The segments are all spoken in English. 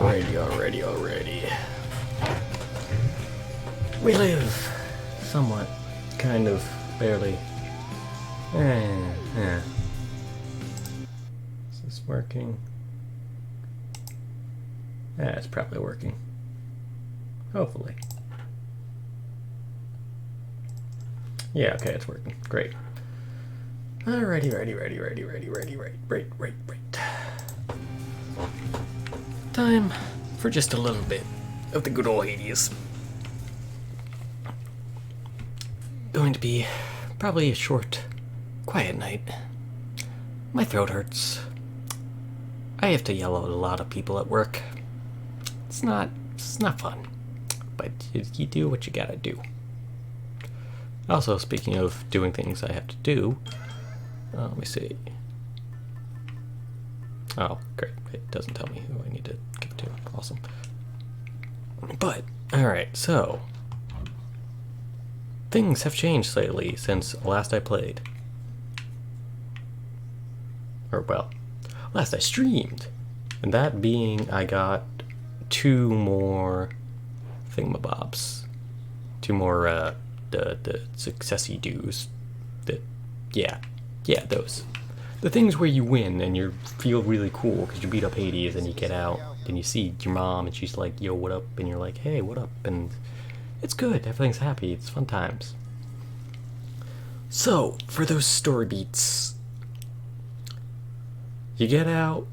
Alrighty. We live somewhat, kind of, barely. Is this working? Yeah, it's probably working. Hopefully. Yeah, okay, it's working. Great. Alrighty, right. Time for just a little bit of the good old Hades. Going to be probably a short, quiet night. My throat hurts. I have to yell at a lot of people at work. It's not fun, but you do what you gotta do. Also, speaking of doing things I have to do, let me see. Oh, great. It doesn't tell me who I need to give it to. Awesome. But, alright, so things have changed slightly since last I played. Or, well, last I streamed. And that being, I got 2 more thingamabobs. 2 more, the successy do's. Yeah, those. The things where you win and you feel really cool because you beat up Hades and you get out and you see your mom and she's like, yo, what up? And you're like, hey, what up? And it's good. Everything's happy. It's fun times. So, for those story beats, you get out,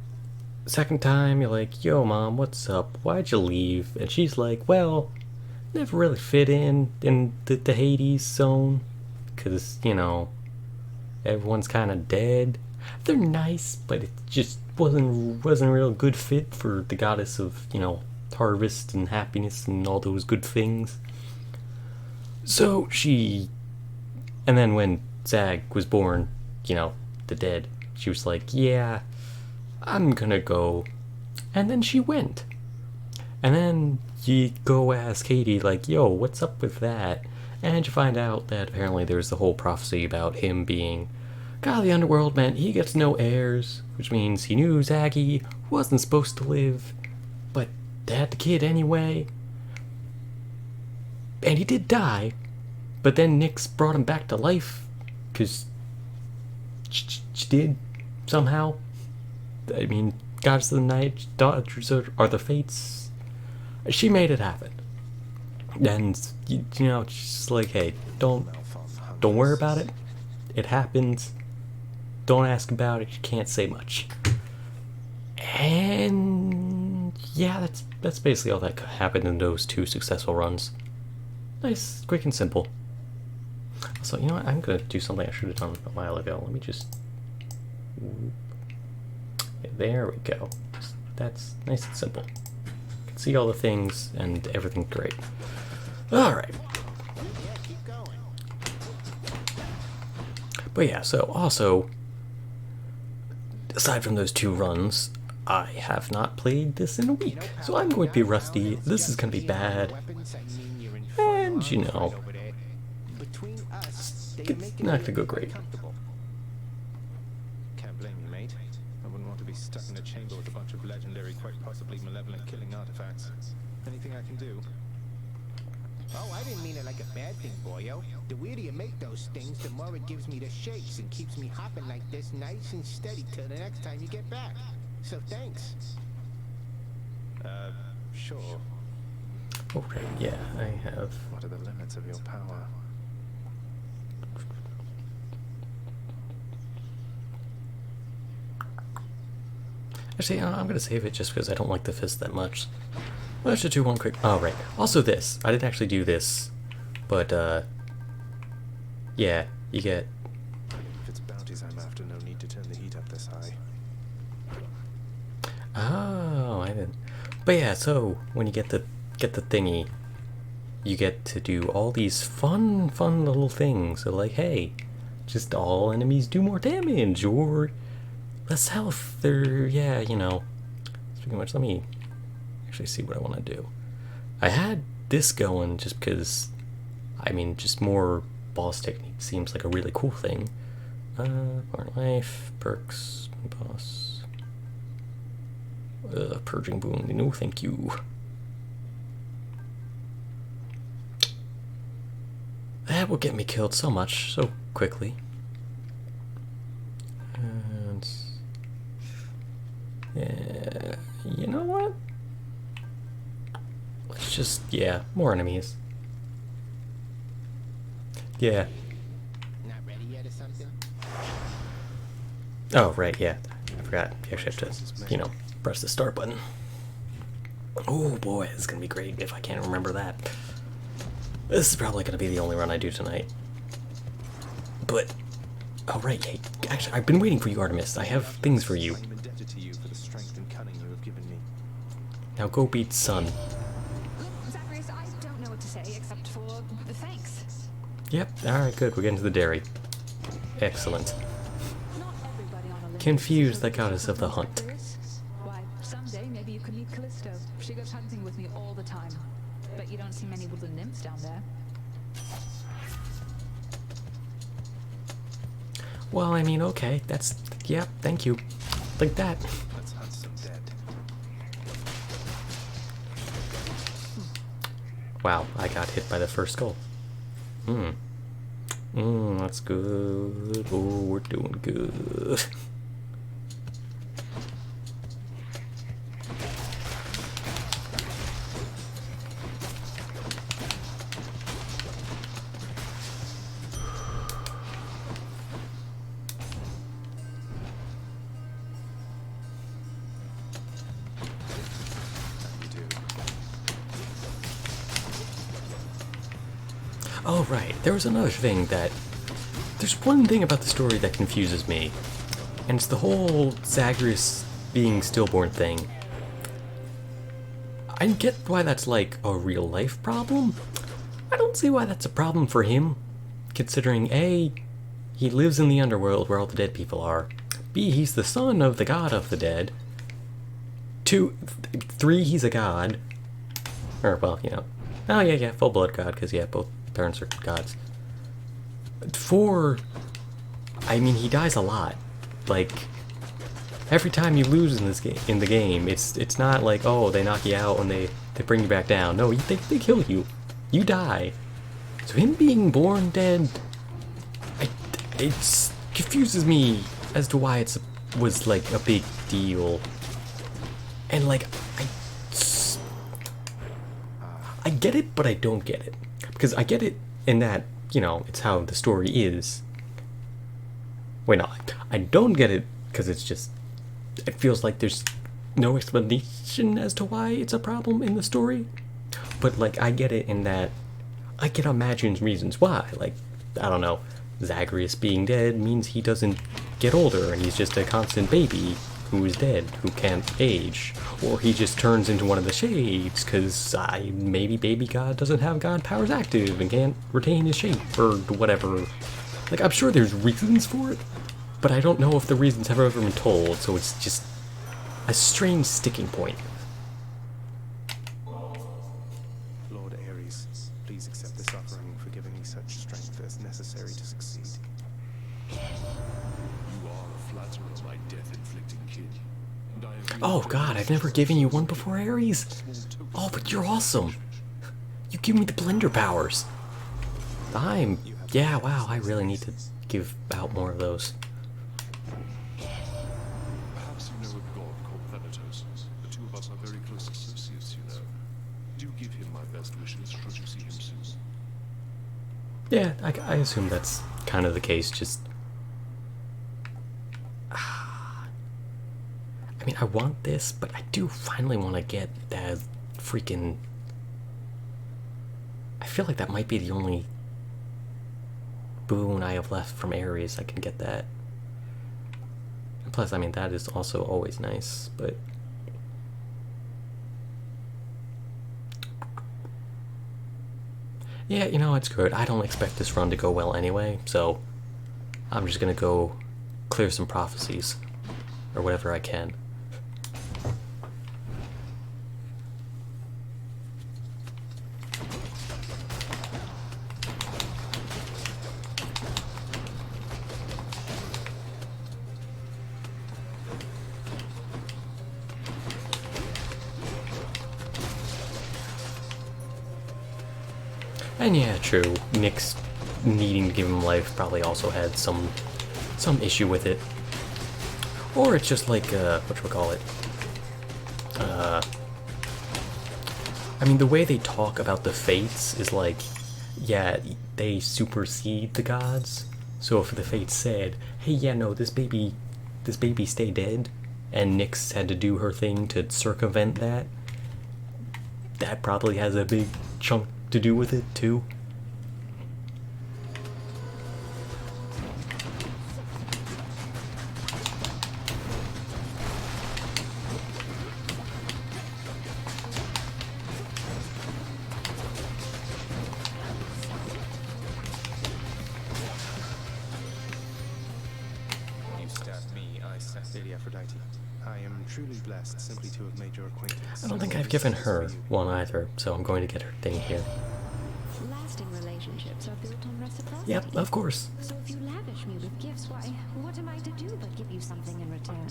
second time, you're like, yo, mom, what's up? Why'd you leave? And she's like, well, never really fit in the Hades zone because, you know, everyone's kind of dead. They're nice, but it just wasn't a real good fit for the goddess of, you know, harvest and happiness and all those good things. So and then when Zag was born, you know, the dead, she was like, yeah, I'm gonna go. And then she went. And then you go ask Katie, like, yo, what's up with that? And you find out that apparently there's the whole prophecy about him being God of the Underworld meant he gets no heirs, which means he knew Zaggy wasn't supposed to live, but they had the kid anyway. And he did die, but then Nyx brought him back to life, because she did, somehow. I mean, gods of the night, daughters are the fates. She made it happen. And, you know, she's like, hey, don't worry about it. It happens. Don't ask about it. You can't say much. And yeah, that's basically all that happened in those 2 successful runs. Nice, quick and simple. So, you know what? I'm gonna do something I should have done a while ago. Let me just... There we go. That's nice and simple. You can see all the things and everything's great. Alright. But yeah, so also, aside from those 2 runs, I have not played this in a week. So I'm going to be rusty, this is going to be bad, and you know, it's not going to go great. Can't blame you, mate. I wouldn't want to be stuck in a chamber with a bunch of legendary, quite possibly malevolent killing artifacts. Anything I can do? Oh, I didn't mean it like a bad thing, boyo. The weirder you make those things, the more it gives me the shakes and keeps me hopping like this nice and steady till the next time you get back. So thanks. Sure. Okay, yeah, I have... What are the limits of your power? Actually, I'm going to save it just because I don't like the fist that much. I should do one quick... Oh, right. Also this. I didn't actually do this. But, yeah, you get... If it's bounties I'm after, no need to turn the heat up this high. Oh, I didn't... But yeah, so, when you get the thingy, you get to do all these fun little things. So, like, hey, just all enemies do more damage, or less health, or, yeah, you know. Speaking of which, let me... actually see what I want to do. I had this going just because, I mean, just more boss technique seems like a really cool thing. Part life, perks, boss. Purging boon. No, thank you. That will get me killed so much, so quickly. And yeah, you know what? Let's just, yeah, more enemies. Yeah. Not ready yet or something? Oh, right, yeah. I forgot. You actually have to, you know, press the start button. Oh boy, this is gonna be great if I can't remember that. This is probably gonna be the only run I do tonight. But, oh right, hey, actually, I've been waiting for you, Artemis. I have things for you. I'm indebted to you for the strength and cunning you have given me. Now go beat Sun. Zacharias, I don't know what to say except for thanks. Yep, alright, good. We're getting to the dairy. Excellent. Not everybody on Olympus Confuse is the so goddess of the hunt. Zacharias. Why, someday maybe you could meet Callisto. She goes hunting with me all the time. But you don't see many woodland nymphs down there. Well, I mean, okay, that's, yeah, thank you. Like that. Let's hunt some dead. Wow, I got hit by the first skull. That's good. Oh, we're doing good. You do. Oh, right. There was another thing that... There's one thing about the story that confuses me. And it's the whole Zagreus being stillborn thing. I get why that's like a real life problem. I don't see why that's a problem for him. Considering A, he lives in the underworld where all the dead people are. B, he's the son of the god of the dead. 3, he's a god. Or, well, you know. Oh, yeah, full blood god, because, yeah, both parents are gods. 4, I mean, he dies a lot. Like, every time you lose in this game, in the game, it's not like, oh, they knock you out and they bring you back down. No, they kill you. You die. So him being born dead, it confuses me as to why it was like a big deal. And like, I get it, but I don't get it. Because I get it in that, you know, it's how the story is. Wait, no, I don't get it because it's just, it feels like there's no explanation as to why it's a problem in the story. But like, I get it in that I can imagine reasons why. Like, I don't know, Zagreus being dead means he doesn't get older and he's just a constant baby who is dead, who can't age. Or he just turns into one of the shades because maybe baby god doesn't have god powers active and can't retain his shape or whatever. Like, I'm sure there's reasons for it, but I don't know if the reasons have ever been told, so it's just a strange sticking point. Lord Ares, please accept this offering for giving me such strength as necessary to succeed. You are a flatterer, my death-inflicting kid. And I agree Oh with god, you. I've never given you one before, Ares. Oh, but you're awesome. You give me the blender powers. Yeah, wow, I really need to give out more of those. Perhaps you know a god called Thanatos. The two of us are very close associates, you know. Do give him my best wishes should you see him soon. Yeah, I assume that's kind of the case, just... I mean, I want this, but I do finally want to get that freaking... I feel like that might be the only boon I have left from Ares. I can get that. And plus, I mean, that is also always nice, but... Yeah, you know, it's good. I don't expect this run to go well anyway, so I'm just gonna go clear some prophecies, or whatever I can. And yeah, true. Nick's needing to give him life probably also had some issue with it. Or it's just like, whatchamacallit? I mean, the way they talk about the fates is like, yeah, they supersede the gods. So if the fates said, hey, yeah, no, this baby stay dead, and Nyx had to do her thing to circumvent that, that probably has a big chunk to do with it, too. You stabbed me, I stabbed Lady Aphrodite. I am truly blessed simply to have made your acquaintance. I don't think I've given her one either, so I'm going to get her thing here. Lasting relationships are built on reciprocity. Yep, of course. So if you lavish me with gifts, why, what am I to do but give you something in return?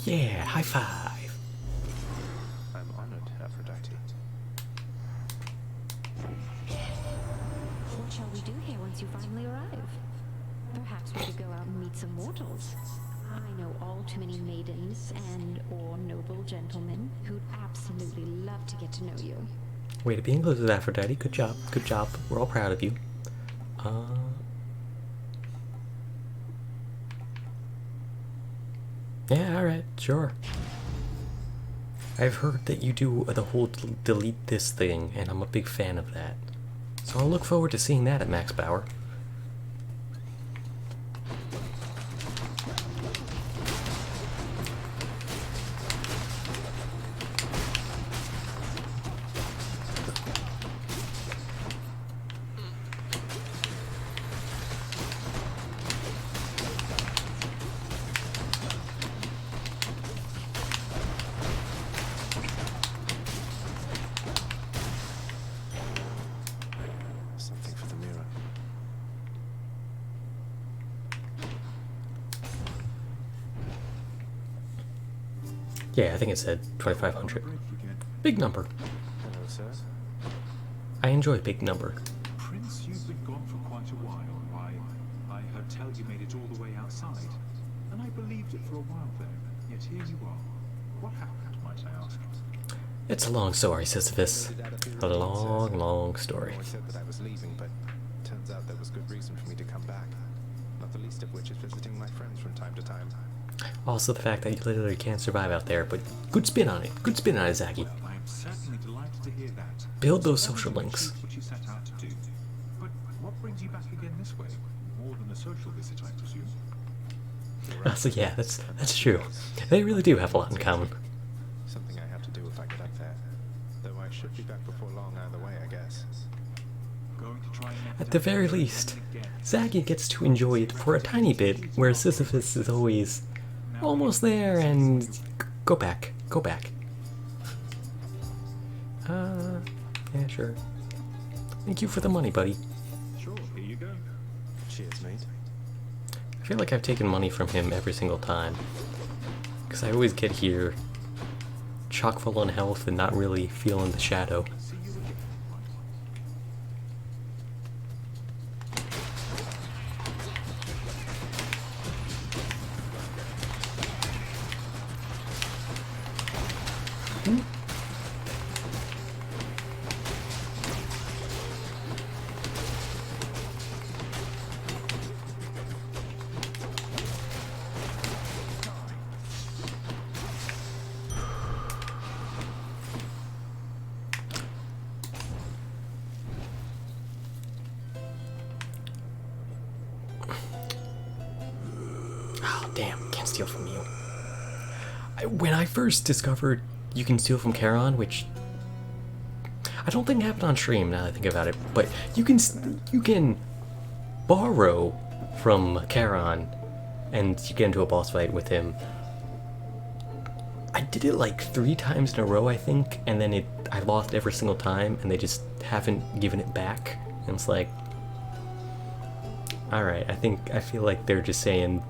Yeah, high five. I'm honored, Aphrodite. What shall we do here once you finally arrive? Perhaps we could go out and meet some mortals. I know all too many maidens and or noble gentlemen who'd absolutely love to get to know you. Way to be inclusive, Aphrodite. Good job. Good job. We're all proud of you. Yeah, alright, sure. I've heard that you do the whole delete this thing, and I'm a big fan of that. So I'll look forward to seeing that at Max Power. Something for the mirror. Yeah, I think it said 2,500. Big number. Hello, sir. I enjoy big number. Prince, you've been gone for quite a while. I heard tell you made it all the way outside, and I believed it for a while there. Yet here you are. What happened, might I ask? It's a long story, Sisyphus. A long, long story. I said that I was leaving, but turns out there was good reason for me to come back. Not the least of which is visiting my friends from time to time. Also the fact that you literally can't survive out there, but good spin on it. Good spin on it, Zaki. Well, I am certainly delighted to hear that. Build those So social you links. achieved what you set out to do. But what brings you back again this way? More than a social visit, I presume. So yeah, that's true. They really do have a lot in common. Something I have to do if I get up there. Though I should be back before long either way, I guess. Going to try and make At it the up very again least, and again. Zaki gets to enjoy it for a tiny bit, where Sisyphus is always almost there and go back, go back. Yeah, sure. Thank you for the money, buddy. Sure, here you go. Cheers, mate. I feel like I've taken money from him every single time. Because I always get here chock full on health and not really feeling the shadow. See you again. Oh, damn, can't steal from you. When I first discovered you can steal from Charon, which I don't think happened on stream now that I think about it, but you can borrow from Charon and you get into a boss fight with him. I did it like 3 times in a row, I think, and then I lost every single time, and they just haven't given it back. And it's like, alright, I feel like they're just saying,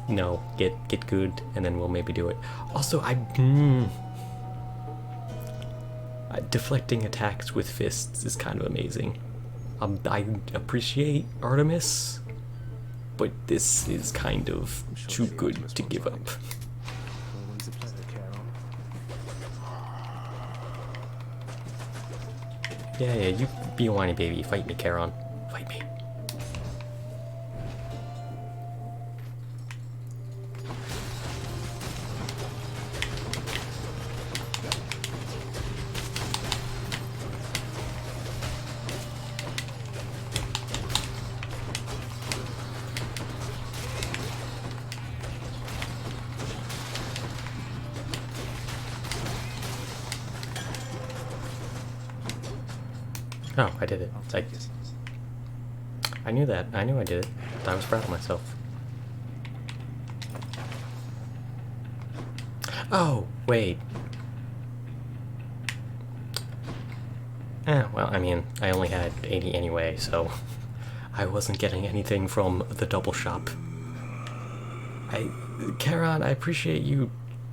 no, get good, and then we'll maybe do it. Also, deflecting attacks with fists is kind of amazing. I appreciate Artemis, but this is kind of too good to give up. Always a pleasure, Carol. Yeah, you be a whiny baby. Fight me, Charon. Fight me. Oh, I did it. I knew that. I knew I did it. I was proud of myself. Oh, wait. Well, I mean, I only had 80 anyway, so I wasn't getting anything from the double shop. Charon, I appreciate you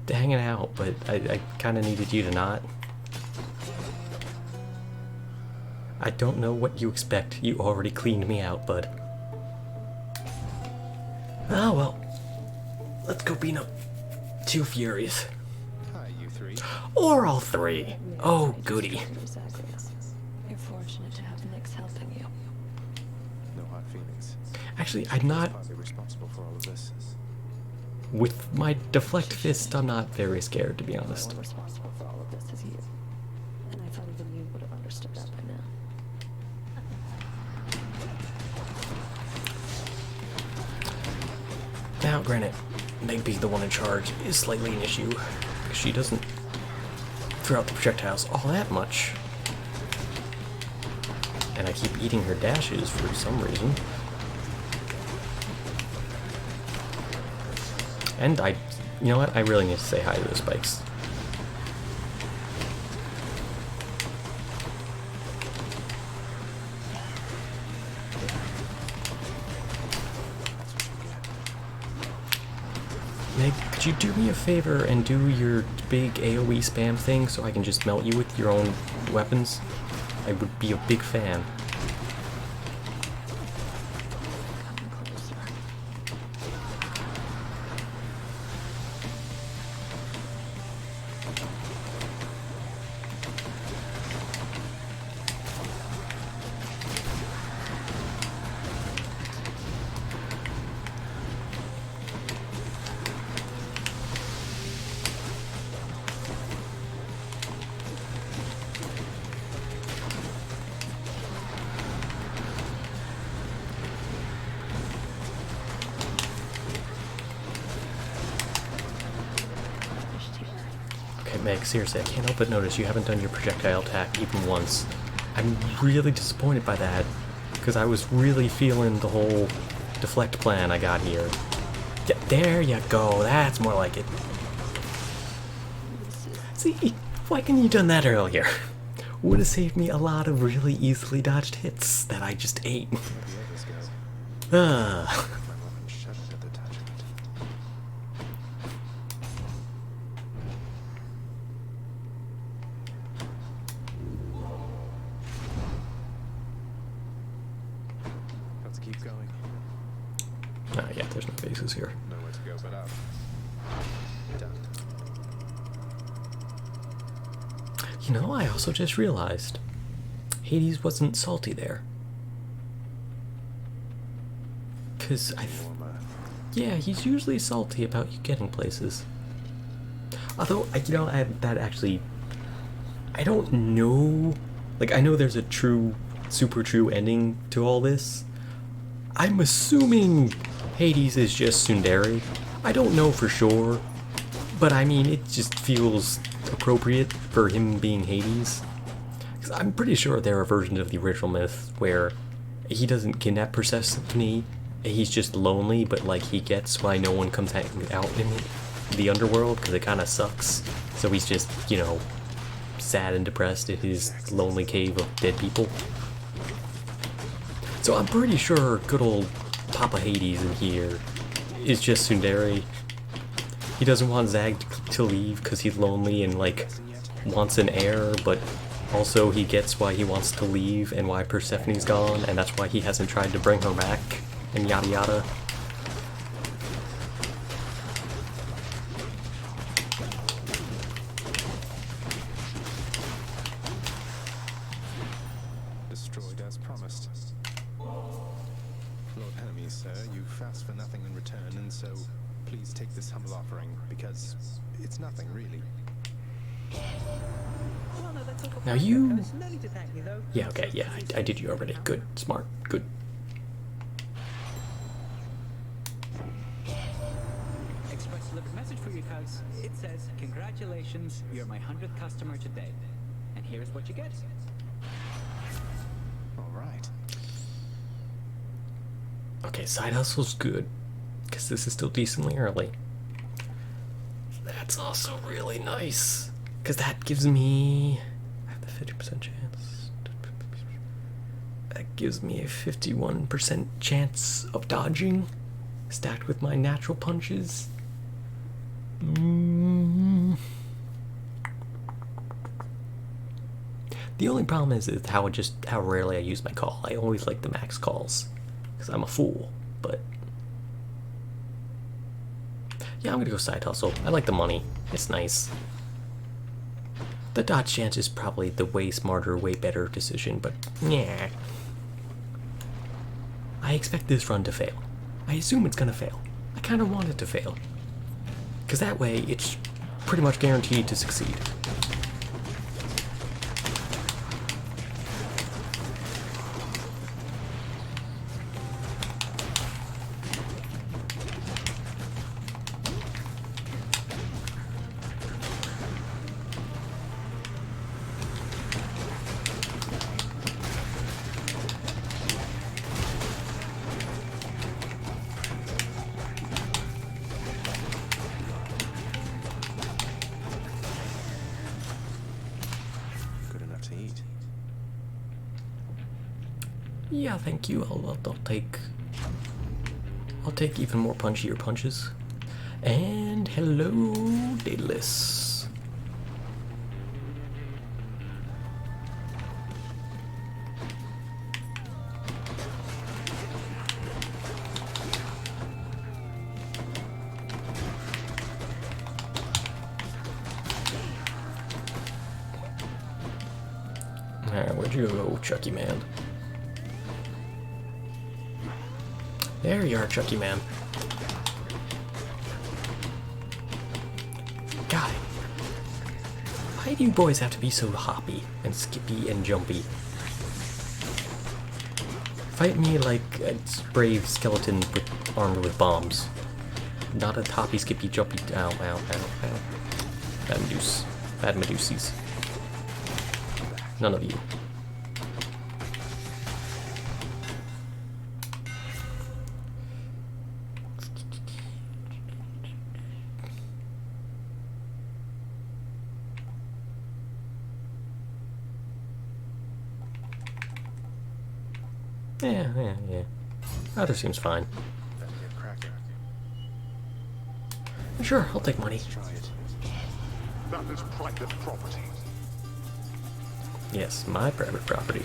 hanging out, but I kind of needed you to not. I don't know what you expect. You already cleaned me out, bud. Oh well. Let's go beat up 2 Furies. Hi, you three. Or all 3. Oh, goody. You're fortunate to have Nyx helping you. No hard feelings. Actually, I'm not... Partly responsible for all of this. With my deflect fist, I'm not very scared, to be honest. The one responsible for all of this is you. And I thought even you would have understood that by now. Now, granted, Meg being the one in charge is slightly an issue, because she doesn't throw out the projectiles all that much. And I keep eating her dashes for some reason. And you know what, I really need to say hi to the spikes. Meg, could you do me a favor and do your big AoE spam thing so I can just melt you with your own weapons? I would be a big fan. Come closer. Okay, Meg, seriously, I can't help but notice you haven't done your projectile attack even once. I'm really disappointed by that, because I was really feeling the whole deflect plan I got here. Yeah, there you go, that's more like it. See, why couldn't you done that earlier? Would have saved me a lot of really easily dodged hits that I just ate. Where the others go. Ah. My weapon shuddered at the touch of it. Let's keep going. Yeah, there's no bases here. Nowhere to go but up. Done. You know, I also just realized Hades wasn't salty there. Because yeah, he's usually salty about you getting places. Although, you know, that actually, I don't know. Like, I know there's a super true ending to all this. I'm assuming Hades is just Tsundere. I don't know for sure, but I mean, it just feels appropriate for him being Hades. Because I'm pretty sure there are versions of the original myth where he doesn't kidnap Persephone, he's just lonely, but like he gets why no one comes out in the underworld because it kind of sucks. So he's just, you know, sad and depressed in his lonely cave of dead people. So I'm pretty sure good old Papa Hades in here is just Tsundere. He doesn't want Zag to leave because he's lonely and like wants an heir, but Also, he gets why he wants to leave and why Persephone's gone, and that's why he hasn't tried to bring her back, and yada yada. Destroyed as promised. Lord Hermes, sir, you've asked for nothing in return, and so please take this humble offering, because it's nothing, really. Now you... Yeah, okay, yeah, I did you already. Good, smart, good. Express delivered message for you, cuz. It says, congratulations, you're my 100th customer today. And here's what you get. All right. Okay, side hustle's good, because this is still decently early. That's also really nice, because that gives me... I have the 50% chance. That gives me a 51% chance of dodging, stacked with my natural punches. The only problem is how rarely I use my call. I always like the max calls, because I'm a fool, but... Yeah, I'm gonna go side hustle. I like the money. It's nice. The dodge chance is probably the way smarter, way better decision, but yeah. I expect this run to fail. I assume it's gonna fail. I kinda want it to fail. Because that way, it's pretty much guaranteed to succeed. Good enough to eat. Yeah, thank you. I'll take even more punchier punches. And hello, Daedalus. Alright, where'd you go, Chucky Man? There you are, Chucky Man. God, why do you boys have to be so hoppy and skippy and jumpy? Fight me like a brave skeleton armed with bombs. Not a hoppy, skippy, jumpy. Ow, ow, ow, ow. Bad Medusa. Bad Medusies. None of you. Yeah. Other seems fine. Better get cracking. Sure, I'll take money. Try it. That is private property. Yes, my private property.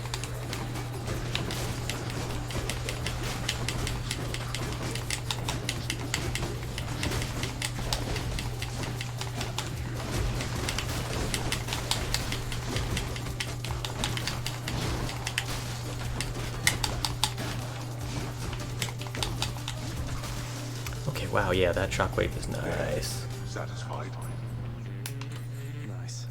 Okay, wow, yeah, that shockwave is nice. Satisfied? Nice.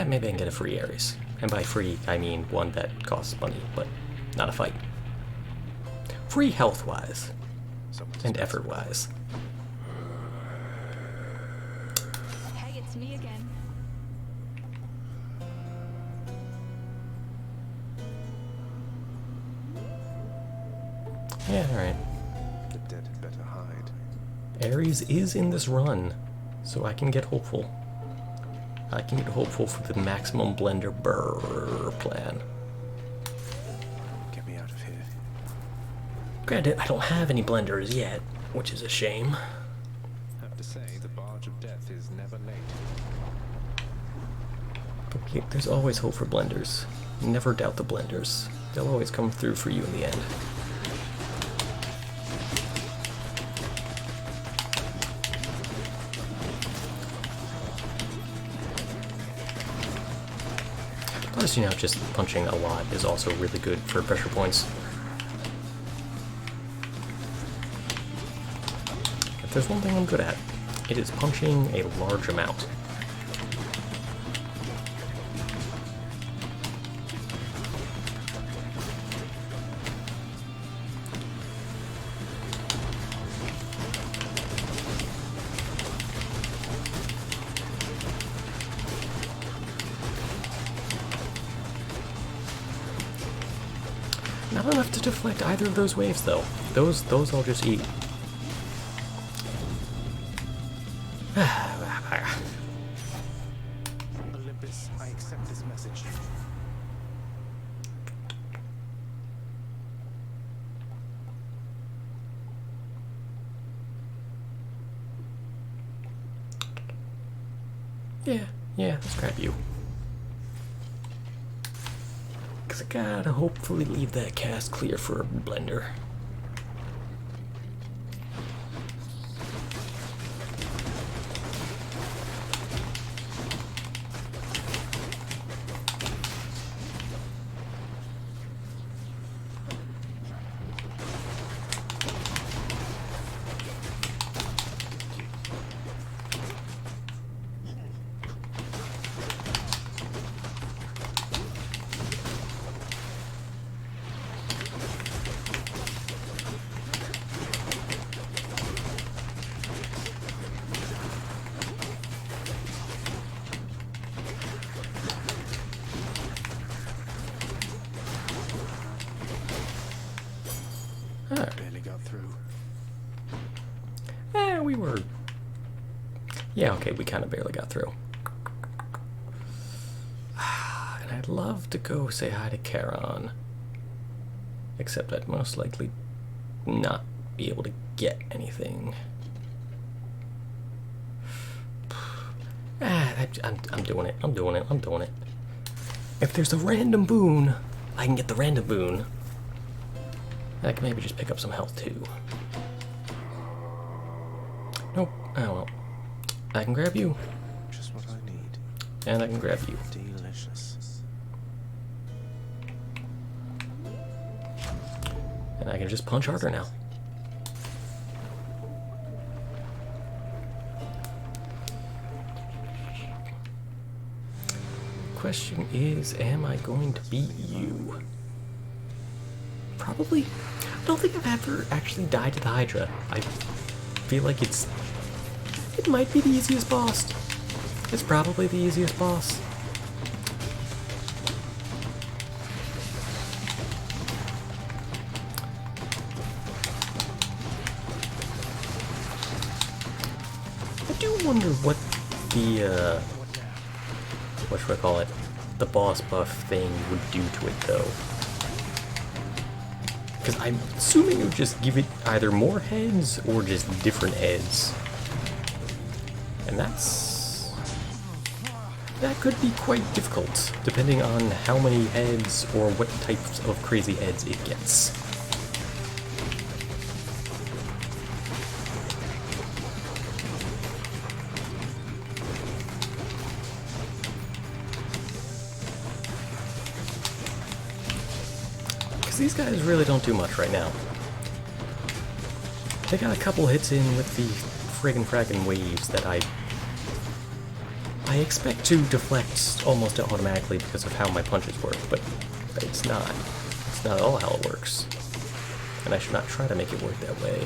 Maybe I can get a free Ares. And by free, I mean one that costs money, but not a fight. Free health-wise. And effort-wise. Hey, it's me again. Yeah, alright. The dead had better hide. Ares is in this run, so I can get hopeful. I can get hopeful for the maximum blender burr plan. Get me out out of here. Granted, I don't have any blenders yet, which is a shame. Have to say, the barge of death is never late. Okay, there's always hope for blenders. Never doubt the blenders. They'll always come through for you in the end. Plus, you know, just punching a lot is also really good for pressure points. If there's one thing I'm good at, it is punching a large amount. Not enough to deflect either of those waves, though. Those I'll just eat. Olympus, I accept this message. Yeah, let's grab you. Because I gotta hopefully leave that cast clear for a blender. Barely got through. We were... Yeah, okay, we kind of barely got through. And I'd love to go say hi to Charon. Except I'd most likely not be able to get anything. I'm doing it. If there's a random boon, I can get the random boon. I can maybe just pick up some health too. Nope. Oh well. I can grab you. Just what I need. And I can grab you. Delicious. And I can just punch harder now. Question is, am I going to beat you? Probably. I don't think I've ever actually died to the Hydra. I feel like it might be the easiest boss. It's probably the easiest boss. I do wonder what the, what should I call it? The boss buff thing would do to it, though. Because I'm assuming it would just give it either more heads or just different heads. And that could be quite difficult, depending on how many heads or what types of crazy heads it gets. These guys really don't do much right now. They got a couple hits in with the fraggin' waves that I expect to deflect almost automatically because of how my punches work, but it's not. It's not at all how it works. And I should not try to make it work that way.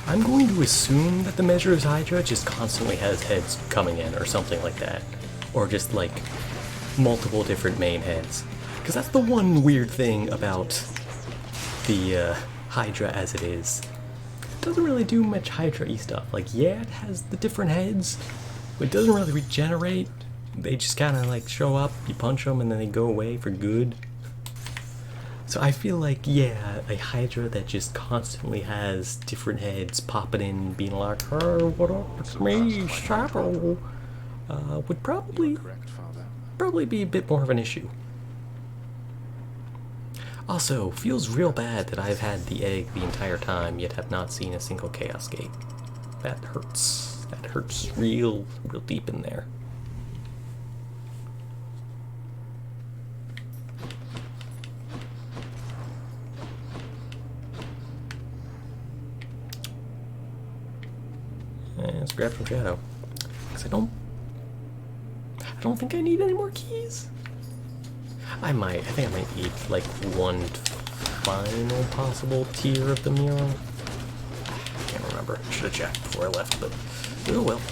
I'm going to assume that the Measure's Hydra just constantly has heads coming in or something like that. Or just like multiple different main heads. Because that's the one weird thing about the Hydra as it is. It doesn't really do much Hydra-y stuff. Like, yeah, it has the different heads, but it doesn't really regenerate. They just kind of like show up, you punch them, and then they go away for good. So I feel like, yeah, a Hydra that just constantly has different heads popping in, being like, "Hey, what up? It's me, Shadow," would probably be a bit more of an issue. Also, feels real bad that I've had the egg the entire time, yet have not seen a single Chaos Gate. That hurts. That hurts real deep in there. Let's grab from Shadow. Because I don't think I need any more keys. I think I might need like one final possible tier of the mirror. I can't remember. Should have checked before I left, but oh well.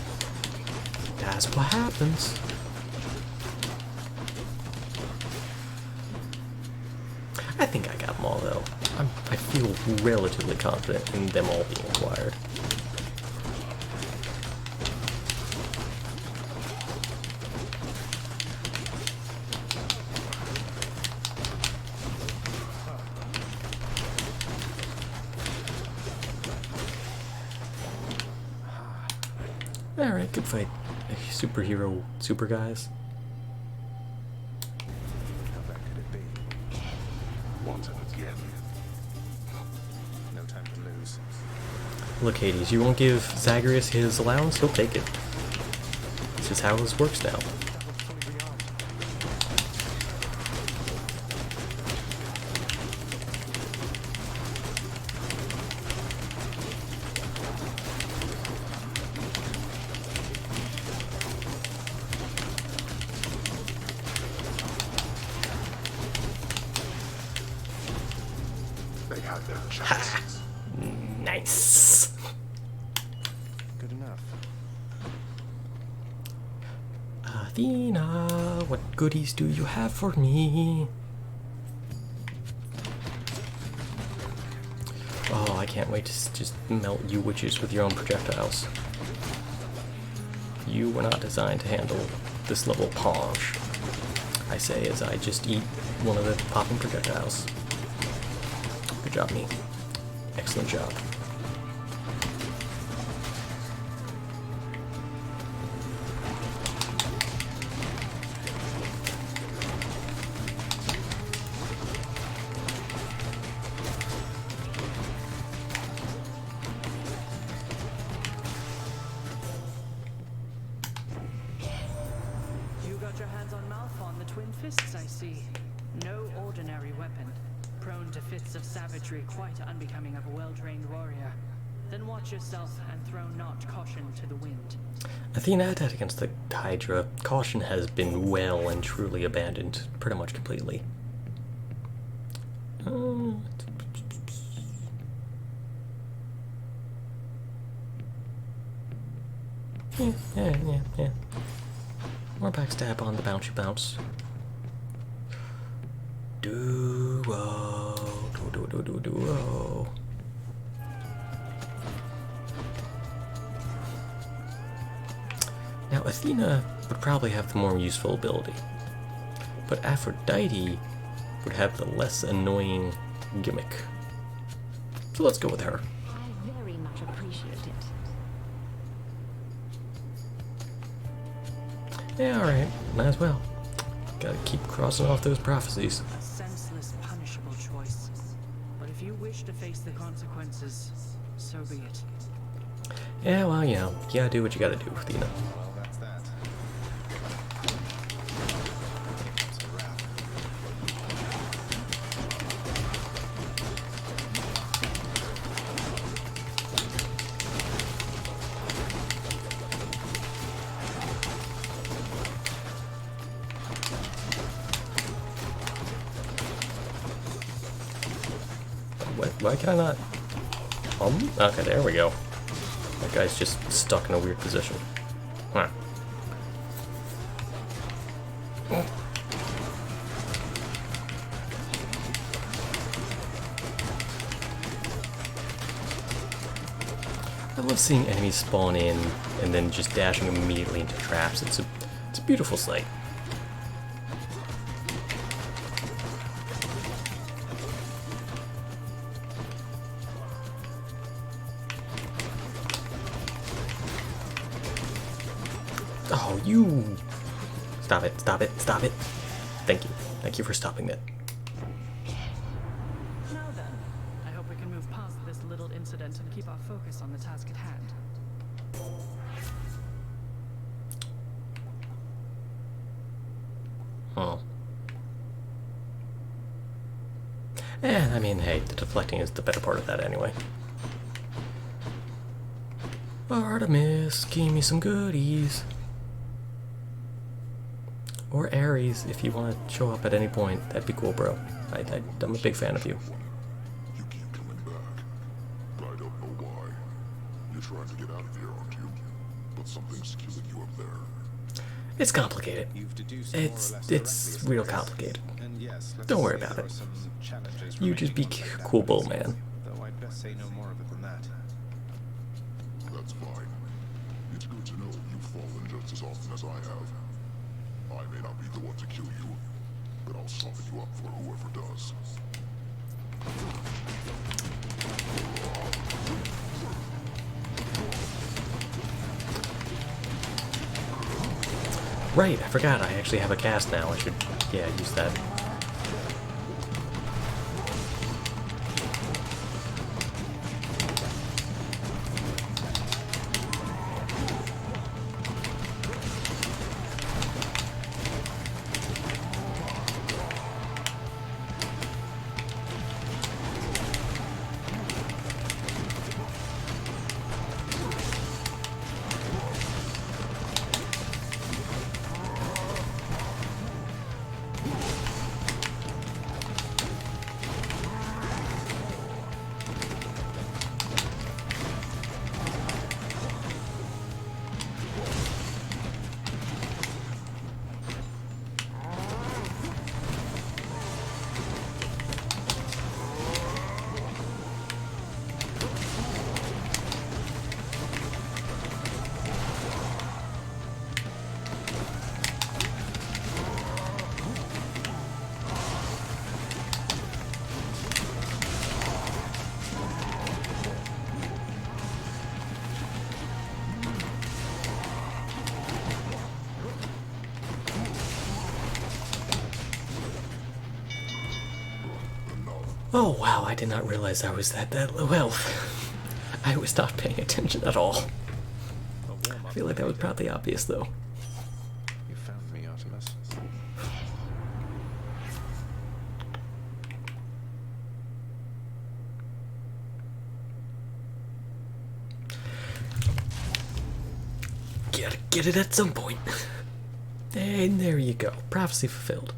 That's what happens. I think I got them all though. I feel relatively confident in them all being acquired. Alright, good fight. Superhero super guys. How bad could it be? Want it again? No time to lose. Look, Hades, you won't give Zagreus his allowance? He'll take it. This is how this works now. They had their chances. Nice. Good enough. Athena, what goodies do you have for me? Oh, I can't wait to just melt you witches with your own projectiles. You were not designed to handle this level of punch. I say as I just eat one of the popping projectiles. Good job, me. Excellent job. You got your hands on Malphon, the Twin Fists, I see. No ordinary weapon. Prone to fits of savagery, quite unbecoming of a well-trained warrior. Then watch yourself and throw not caution to the wind. Athena attacked against the Hydra. Caution has been well and truly abandoned pretty much completely. Yeah. More backstab on the bouncy bounce. Duo. Now, Athena would probably have the more useful ability, but Aphrodite would have the less annoying gimmick. So let's go with her. I very much appreciate it. Yeah, alright. Might as well. Gotta keep crossing off those prophecies. A senseless, punishable choice. But if you wish to face the consequences, so be it. Yeah, well, you know, you gotta do what you gotta do, Athena. Well, that's that. It's a wrap. Why can I not? Okay, there we go. That guy's just stuck in a weird position. Huh. I love seeing enemies spawn in and then just dashing immediately into traps. It's a beautiful sight. Oh, you! Stop it, stop it, stop it. Thank you. Thank you for stopping that. Now then, I hope we can move past this little incident and keep our focus on the task at hand. Oh. I mean, hey, the deflecting is the better part of that anyway. Artemis, give me some goodies. Or Ares, if you want to show up at any point. That'd be cool, bro. I'm a big fan of you. You keep coming back. I don't know why. You're trying to get out of here, aren't you? But something's killing you up there. It's complicated. You've deduced It's real complicated. And yes, let's Don't worry say about there it. are some challenges You just be remaining on cool, bull that man. Though I'd best say no more of it than that. That's fine. It's good to know you've fallen just as often as I have. I may not be the one to kill you, but I'll soften you up for whoever does. Right, I forgot I actually have a cast now. I should, yeah, use that. Oh wow, I did not realize I was that low health. I was not paying attention at all. I feel like that was probably obvious though. You found me, Artemis. Gotta get it at some point. And there you go. Prophecy fulfilled.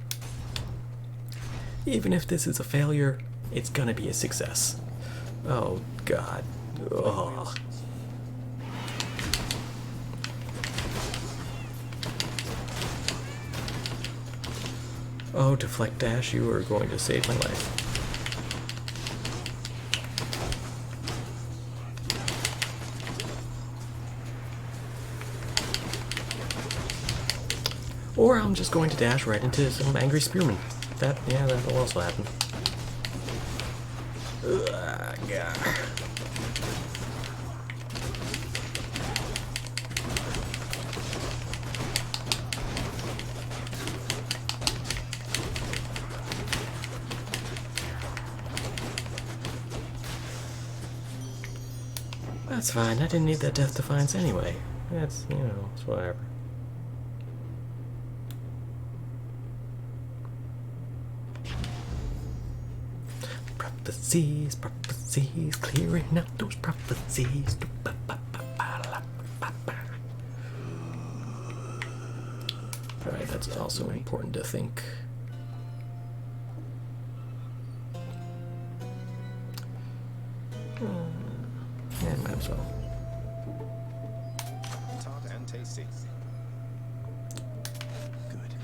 Even if this is a failure, it's gonna be a success. Oh god. Oh. Oh, deflect dash, you are going to save my life. Or I'm just going to dash right into some angry spearmen. Yeah, that'll also happen. Ugh, God. That's fine, I didn't need that Death Defiance anyway. That's, you know, it's whatever. Prophecies, prophecies, clearing out those prophecies. Alright, that's also important to think. Yeah, might as well. Tart and tasty. Good.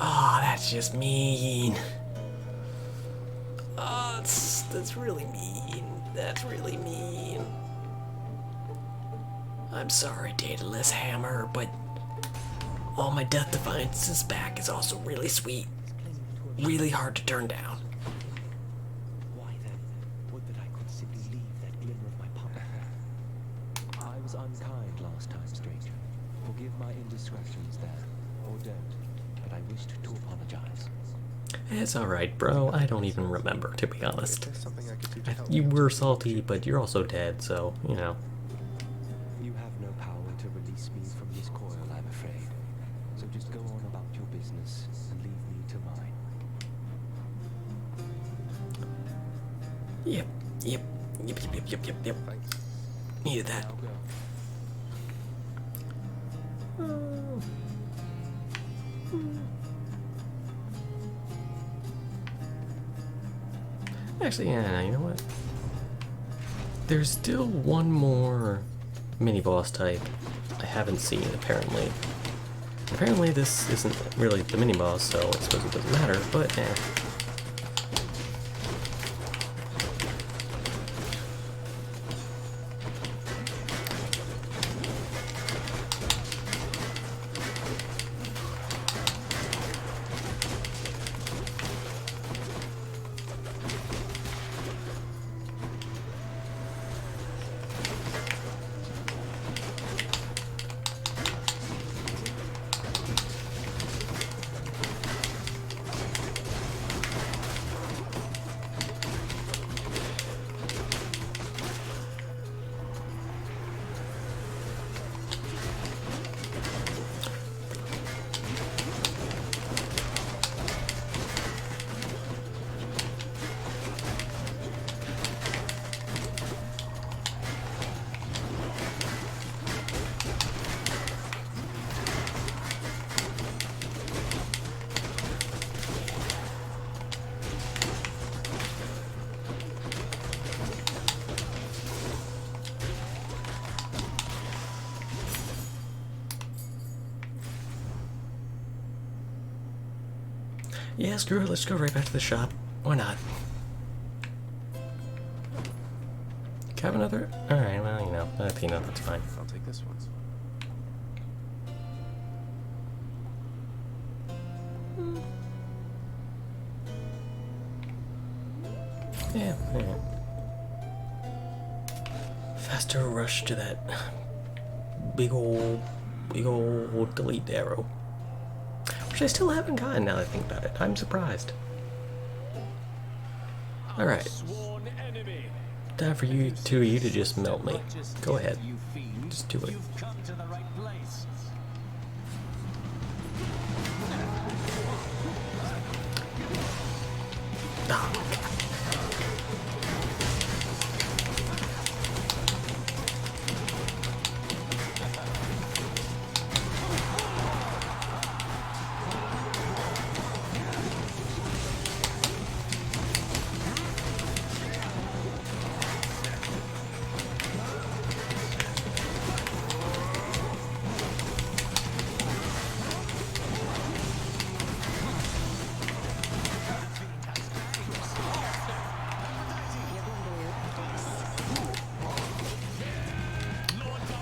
Oh, that's just mean. Oh, that's really mean. That's really mean. I'm sorry, Daedalus Hammer, but all my Death Defiances back is also really sweet. Really hard to turn down. Why then, would that I could simply leave that glimmer of my puppet there? I was unkind last time, stranger. Forgive my indiscretions there, or don't, but I wished to apologize. It's alright, bro. I don't even remember, to be honest. Is there something I could do to help You you? were salty, but you're also dead, so, you know. You have no power to release me from this coil, I'm afraid. So just go on about your business and leave me to mine. Yep. Thanks. Needed that. Now go. Actually, yeah, you know what? There's still one more mini-boss type I haven't seen, apparently. Apparently this isn't really the mini-boss, so I suppose it doesn't matter, but eh. Yeah, screw it, let's go right back to the shop. Why not? Can I have another? Alright, well, you know, that's fine. I'll take this one. Yeah. Faster rush to that big old delete arrow. Which I still haven't gotten now that I think about it. I'm surprised. Alright. Time for you two of you to just melt me. Go ahead. Just do it. Ah.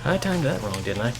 I timed that wrong, didn't I?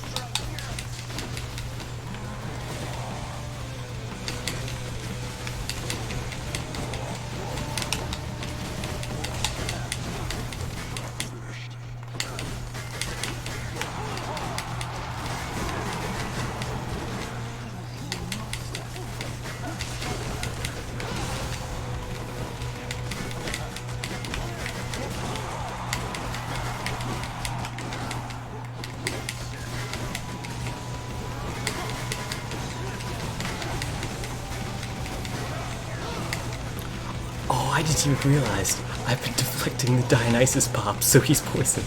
I didn't even realize I've been deflecting the Dionysus pop, so he's poisoned.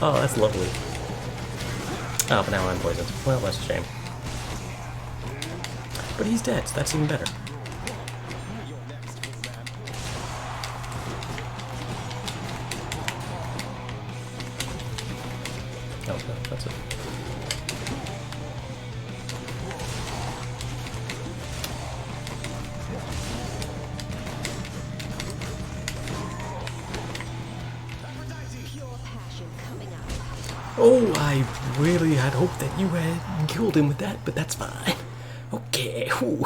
Oh, that's lovely. Oh, but now I'm poisoned. Well, that's a shame. But he's dead, so that's even better. No, that's it. Oh, I really had hoped that you had killed him with that, but that's fine. Okay, whew.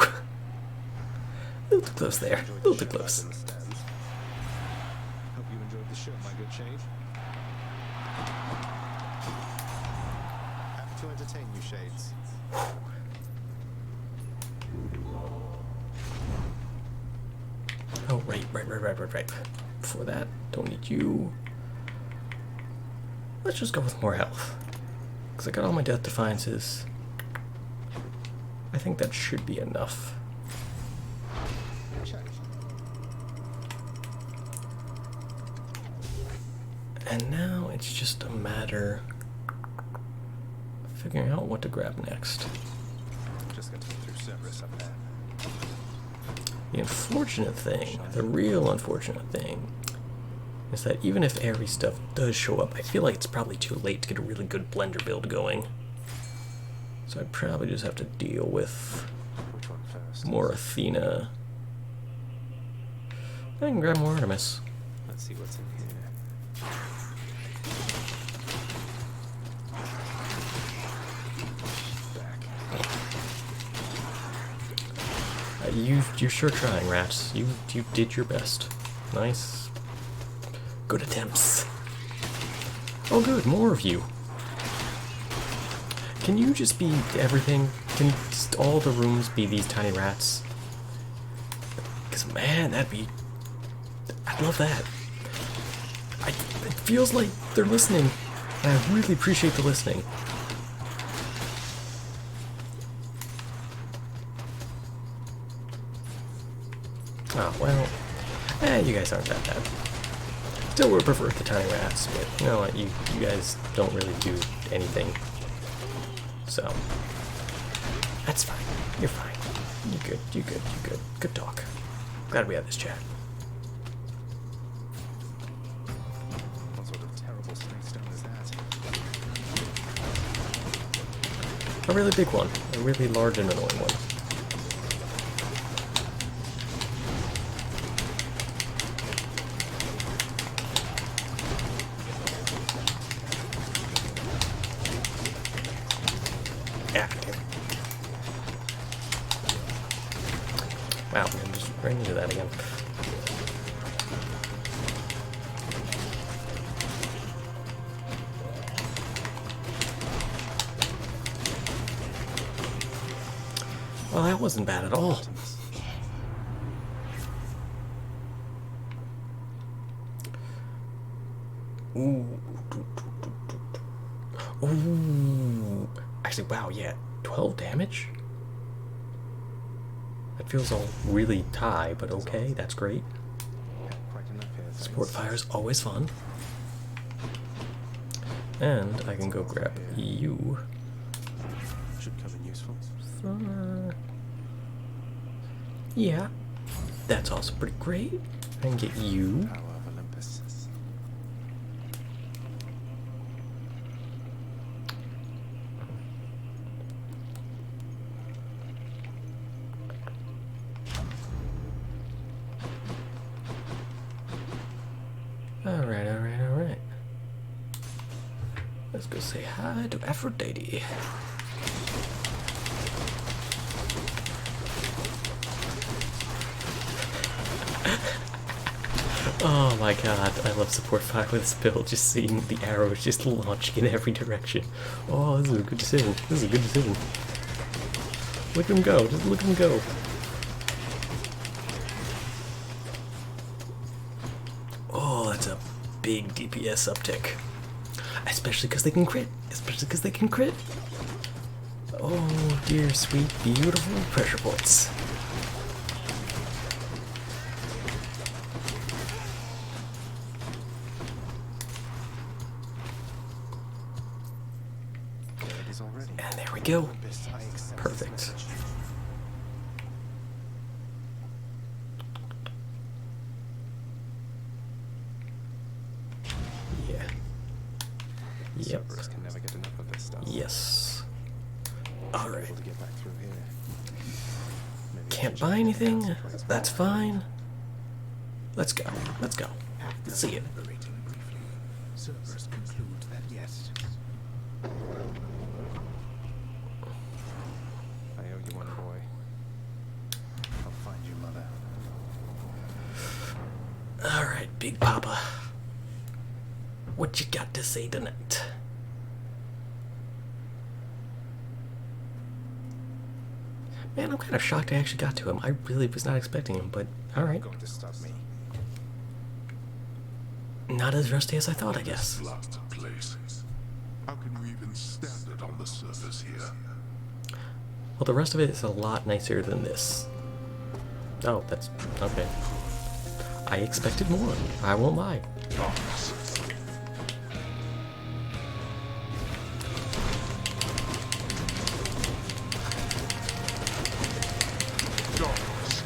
A little too close there. A little too close. Hope you enjoyed the show, my good Shade. Happy to entertain you, Shades. Oh, right. Before that, don't need you. Let's just go with more health. Because I got all my death defiances. I think that should be enough. And now it's just a matter of figuring out what to grab next. Just got to get through Cerberus up there. The unfortunate thing, the real unfortunate thing, is that even if Ares stuff does show up, I feel like it's probably too late to get a really good blender build going. So I'd probably just have to deal with Which one first? more Athena. I can grab more Artemis. Let's see what's in here. Back. You're sure trying, Rats. You did your best. Nice. Good attempts. Oh good, more of you. Can you just be everything? Can just all the rooms be these tiny rats? Because man, I'd love that. It feels like they're listening. And I really appreciate the listening. Oh, well, you guys aren't that bad. Still would prefer the tiny rats, but you know what, you guys don't really do anything. So, that's fine. You're fine. You're good. Good talk. Glad we had this chat. What sort of terrible snakestone is that? A really big one. A really large and annoying one. Wow, I'm just running into that again. Well, that wasn't bad at all. Ooh. Ooh. Actually, wow, yeah. 12 damage? That feels all really high, but okay, that's great. Support fire is always fun. And I can go grab you. Should come in useful. Yeah, that's also pretty great. I can get you. Power of Olympus. Alright. Let's go say hi to Aphrodite. Oh my god, I love support fire with this build, just seeing the arrows just launching in every direction. Oh, this is a good decision. Look at him go, just look at him go. Oh, that's a big DPS uptick. Especially because they can crit. Oh, dear, sweet, beautiful pressure points. And there we go. Perfect. Yeah. Yep. Cerberus can never get enough All right. To get back through here. Maybe Can't buy anything. That's fine. Let's go. Let's go. Let's see it. Deliberating briefly, Cerberus concludes that yes. I owe you one, boy. I'll find you, mother. Alright, Big Papa. What you got to say tonight? Man, I'm kind of shocked I actually got to him. I really was not expecting him, but alright. Going to stop me. Not as rusty as I thought, I guess. Blasted place. How can you even stand it on the surface here? Well, the rest of it is a lot nicer than this. Oh, that's okay. I expected more. I won't lie. Darkness. Darkness.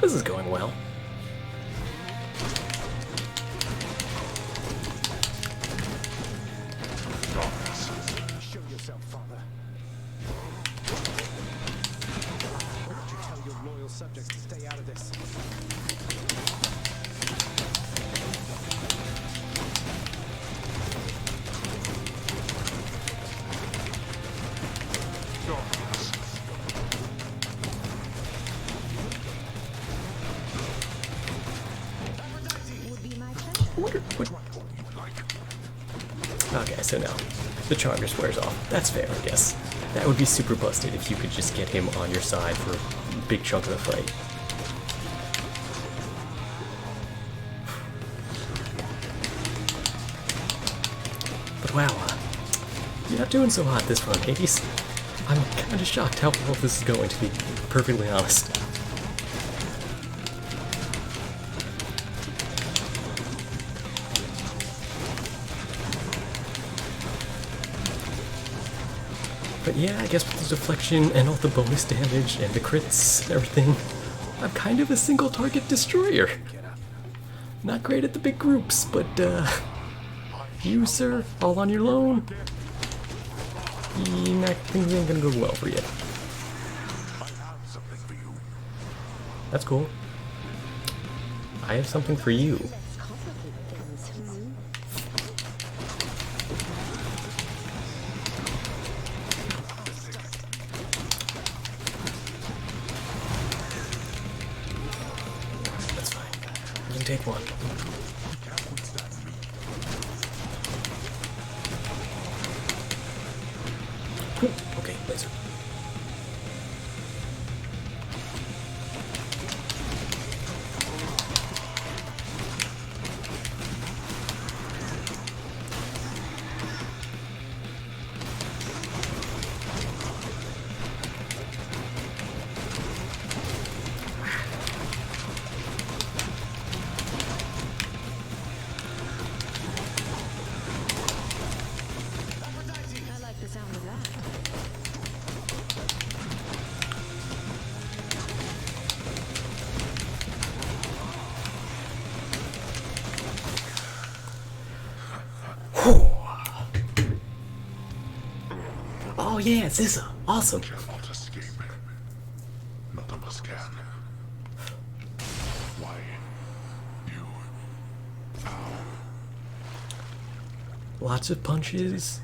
This is going well. Show yourself, father. Why don't you tell your loyal subjects to stay out of this? Darkness. Would be my pleasure. Okay, so now the charm just wears off. That's fair, I guess. That would be super busted if you could just get him on your side for a big chunk of the fight. But wow, you're not doing so hot this run, Hades. I'm kind of shocked how well this is going, to be perfectly honest. But yeah, I guess with the deflection and all the bonus damage and the crits and everything, I'm kind of a single target destroyer. Not great at the big groups, but you, sir, all on your own, things ain't gonna go well for you. I have something for you. That's cool. I have something for you. Let's complicate things. That's fine. You can take one. Okay, laser. I like the sound of that. Oh yeah, Zissa. Awesome. Cannot escape. None of us can. Why? You. How? Lots of punches,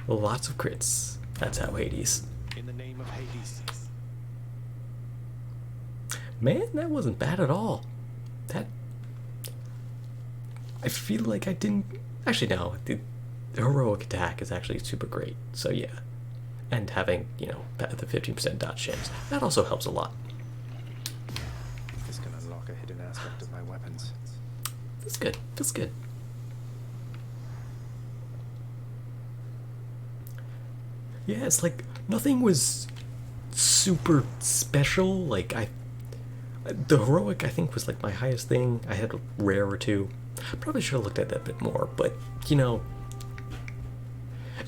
lots of crits. That's how Hades. In the name of Hades. Man, that wasn't bad at all. That... I feel like I didn't... Actually, no. The heroic attack is actually super great. So, yeah. And having, you know, the 15% dodge chance. That also helps a lot. This can unlock a hidden aspect of my weapons. That's good. That's good. Yeah, it's like nothing was super special. Like the heroic I think was like my highest thing. I had a rare or two. Probably should have looked at that a bit more, but you know,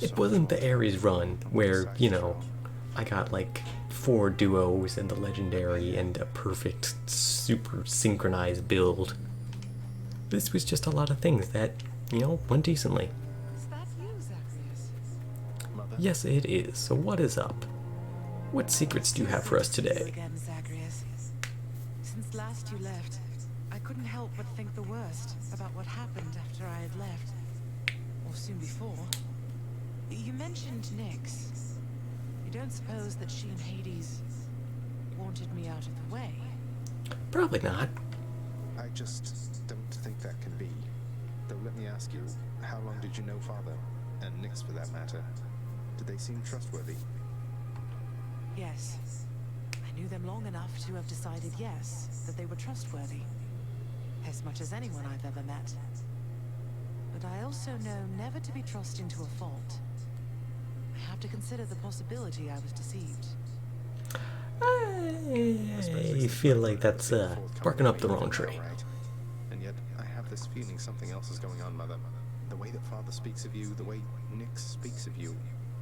it wasn't the Ares run where, you know, I got like 4 duos and the legendary and a perfect super synchronized build. This was just a lot of things that, you know, went decently. Is that you, Zacharias? Mother? Yes, it is. So what is up? What secrets do you have for us today? Again, Zacharias. Since last you left, I couldn't help but think the worst about what happened after I had left. Or soon before. You mentioned Nyx. You don't suppose that she and Hades wanted me out of the way? Probably not. I just don't think that can be. Though let me ask you, how long did you know Father? And Nyx for that matter. Did they seem trustworthy? Yes. I knew them long enough to have decided yes, that they were trustworthy. As much as anyone I've ever met. But I also know never to be trusted into a fault. I have to consider the possibility I was deceived. I feel like that's barking up the wrong tree. Right. And yet, I have this feeling something else is going on, Mother. The way that Father speaks of you, the way Nyx speaks of you,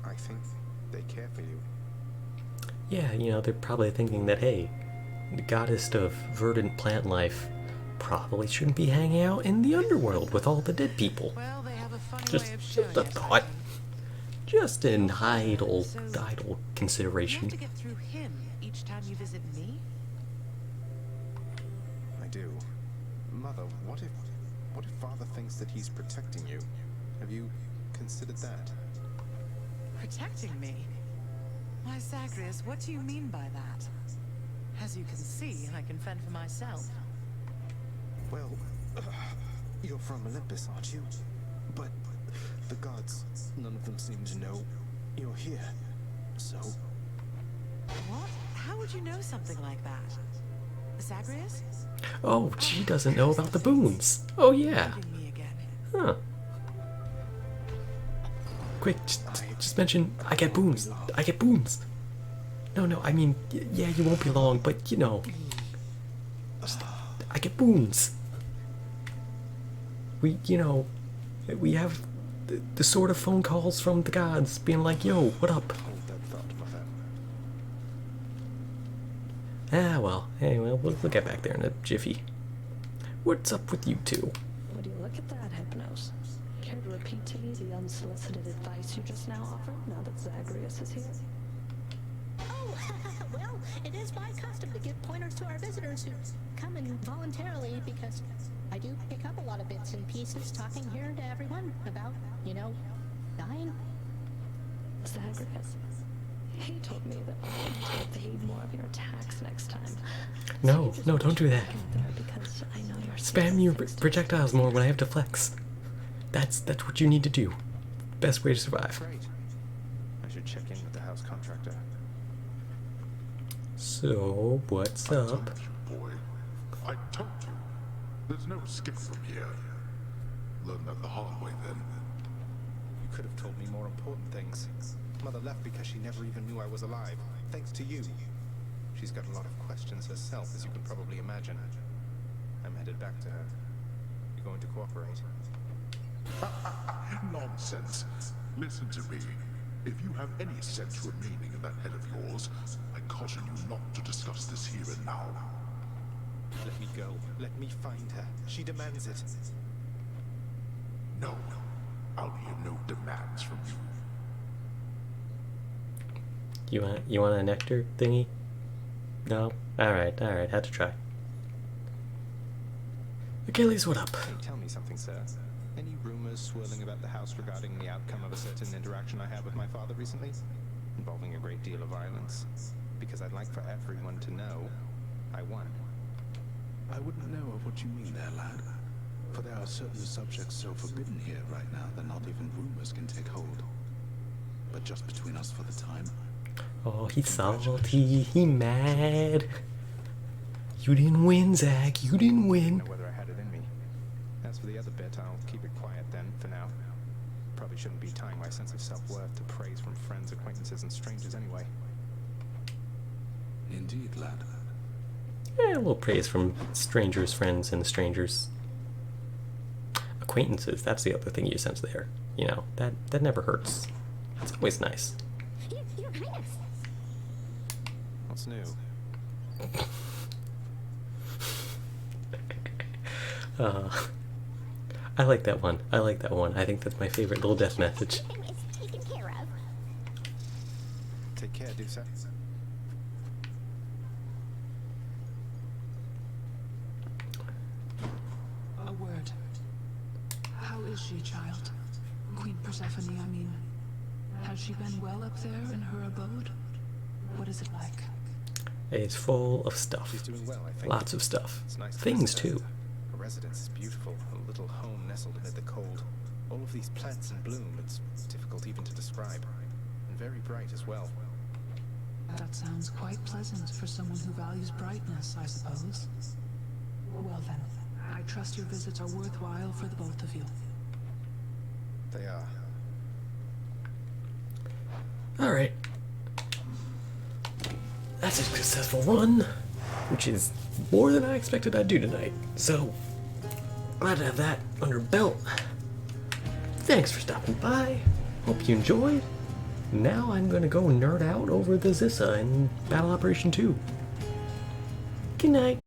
I think they care for you. Yeah, you know, they're probably thinking that, hey, the goddess of verdant plant life probably shouldn't be hanging out in the underworld with all the dead people. Well, they have a funny Just, way of just showing a it, I thought. think. Just an idle So, You have consideration. to get through him each time you visit me? I do. Mother, what if Father thinks that he's protecting you? Have you considered that? Protecting me? Why, Zacharias, what do you mean by that? As you can see, I can fend for myself. Well, you're from Olympus, aren't you? But the gods, none of them seem to know you're here. So, What? How would you know something like that? Zacharias? Oh, she doesn't know about the boons. Oh, yeah. Leaving me again. Huh. Quick, just mention, I get boons. I get boons. No, I mean, yeah, you won't be long, but, you know. I get boons. We have the sort of phone calls from the gods being like, yo, what up? hold that thought, Mother. Ah, well, anyway, we'll get back there in a jiffy. What's up with you two? Would you look at that, Hypnos? Care to repeat to me the unsolicited advice you just now offered, now that Zacharias is here? Oh, well, it is my custom to give pointers to our visitors who come in voluntarily because I do pick up a lot of bits and pieces talking here to everyone about, dying. Zacharias. He told me that I would pay more of your tax next time. No, don't do that. Because I know you're Spam your projectiles more when I have to flex. That's what you need to do. Best way to survive. Great. I should check in with the house contractor. So, what's I up? told you, boy. I told you. There's no escape from here. Learn that the hard way, then. You could have told me more important things. Mother left because she never even knew I was alive, thanks to you. She's got a lot of questions herself, as you can probably imagine. I'm headed back to her. You going to cooperate? Nonsense. Listen to me. If you have any sense remaining in that head of yours, I caution you not to discuss this here and now. Let me go. Let me find her. She demands it. No. I'll hear no demands from you. You want a nectar thingy? No? Alright, had to try. Achilles, what up? Hey, tell me something, sir. Any rumors swirling about the house regarding the outcome of a certain interaction I had with my father recently? Involving a great deal of violence? Because I'd like for everyone to know I won. I wouldn't know of what you mean there, lad. For there are certain subjects so forbidden here right now that not even rumors can take hold. But just between us for the time. Oh, he's salty. He mad. You didn't win, Zach. You didn't I win. don't know whether I had it in me. As for the other bit, I'll keep it quiet then, for now. Probably shouldn't be tying my sense of self-worth to praise from friends, acquaintances, and strangers anyway. Indeed, lad. A little praise from strangers, friends, and strangers. Acquaintances, that's the other thing you sense there. You know, that never hurts. It's always nice. Your Highness, What's new? I like that one. I like that one. I think that's my favorite little death message. Take care, Dusa. A word. How is she, child? Queen Persephone, I mean. Has she been well up there in her abode? What is it like? It's full of stuff. She's doing well, I think. Lots of stuff. It's nice to Things, visit her. too. Her residence is beautiful, a little home nestled amid the cold. All of these plants in bloom, it's difficult even to describe. And very bright as well. That sounds quite pleasant for someone who values brightness, I suppose. Well then, I trust your visits are worthwhile for the both of you. They are. Alright. That's a successful run, which is more than I expected I'd do tonight. So, glad to have that under belt. Thanks for stopping by. Hope you enjoyed. Now I'm gonna go nerd out over the Zissa in Battle Operation 2. Good night.